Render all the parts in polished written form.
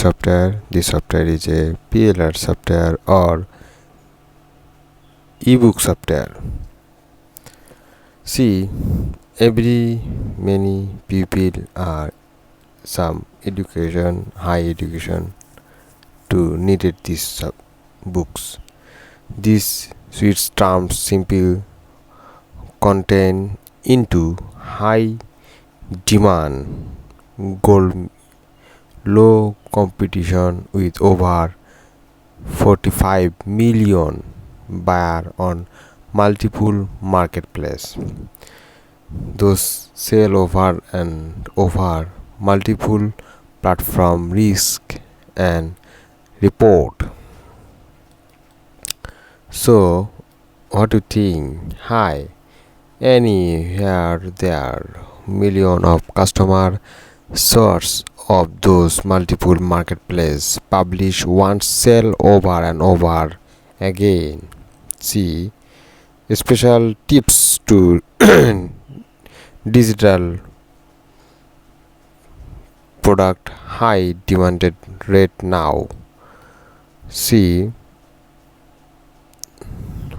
software. This software is a PLR software or ebook software. See, many people are some education, high education to needed these books. This switch terms simple content into high demand gold low competition with over 45 million buyer on multiple marketplace. Those sell over and over multiple platform risk and report. So what do you think? Hi, any here there million of customer source of those multiple marketplace publish once sell over and over again. See special tips to digital product high demanded rate now. See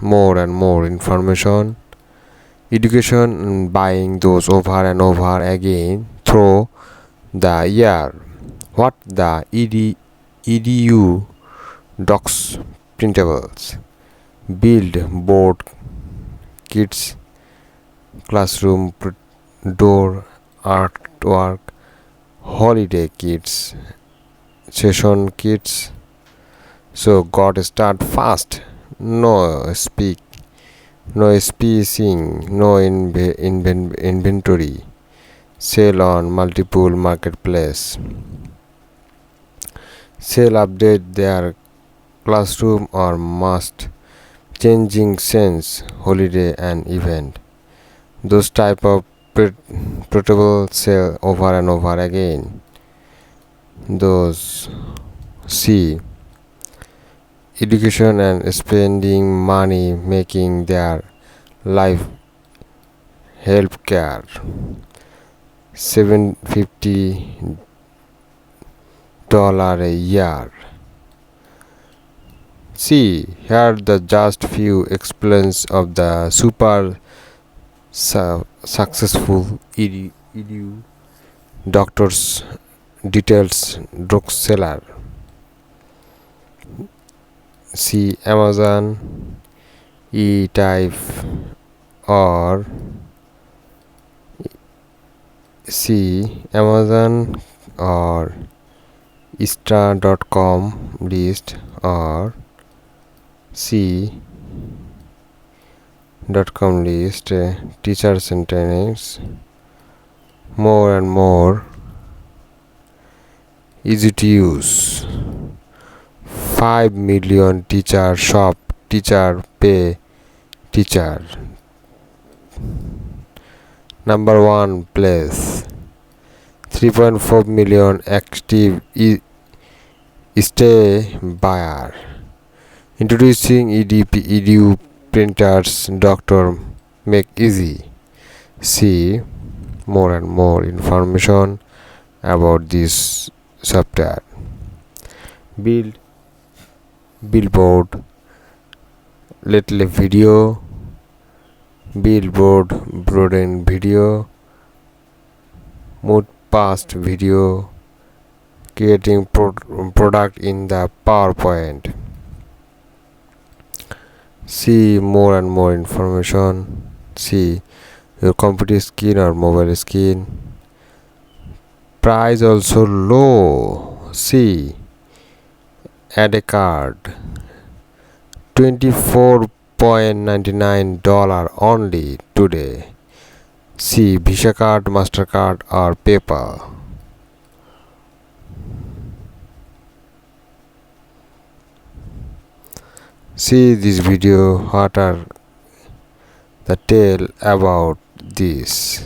more and more information education and buying those over and over again through the year. What the EDU docs printables build board kits classroom door artwork holiday kits session kits. So got start fast. No spacing, no inventory. Sell on multiple marketplace. Sell update their classroom or must changing sense holiday and event. Those type of portable sell over and over again. Those see education and spending money making their life healthcare $750 a year. See here the just few explains of the super successful EDU doctors details drug seller. See Amazon E-type or see Amazon or star.com list or c.com list teachers and trainings more and more easy to use 5 million teacher shop teacher pay teacher number 1 place 3.4 million active stay buyer introducing EDU printers doctor make easy. See more and more information about this software. Build billboard little video billboard broaden video move past video creating product in the PowerPoint. See more and more information. See your computer screen or mobile screen price also low. See add a card $24.99 only today. See Visa card, MasterCard or PayPal. See this video. What are the tale about this?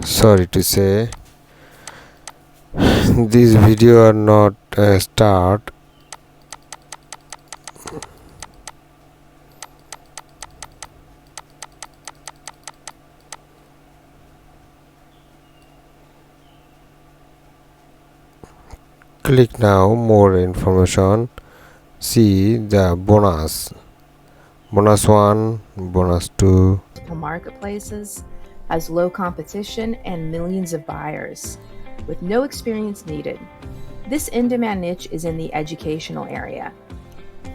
Sorry to say This video are not a start. Click now more information. See the bonus 1, bonus 2. Marketplaces, has low competition and millions of buyers with no experience needed. This in-demand niche is in the educational area.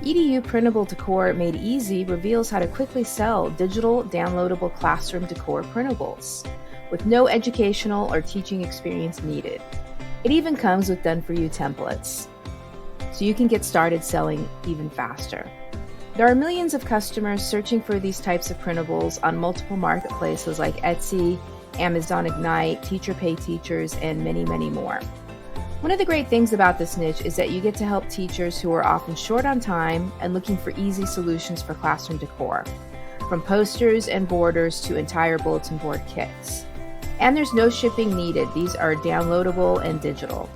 EDU Printable Decor Made Easy reveals how to quickly sell digital downloadable classroom decor printables with no educational or teaching experience needed. It even comes with done-for-you templates, so you can get started selling even faster. There are millions of customers searching for these types of printables on multiple marketplaces like Etsy, Amazon Ignite, Teacher Pay Teachers, and many, many more. One of the great things about this niche is that you get to help teachers who are often short on time and looking for easy solutions for classroom decor, from posters and borders to entire bulletin board kits. And there's no shipping needed. These are downloadable and digital.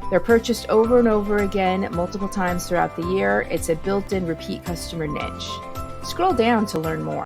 They're purchased over and over again, multiple times throughout the year. It's a built-in repeat customer niche. Scroll down to learn more.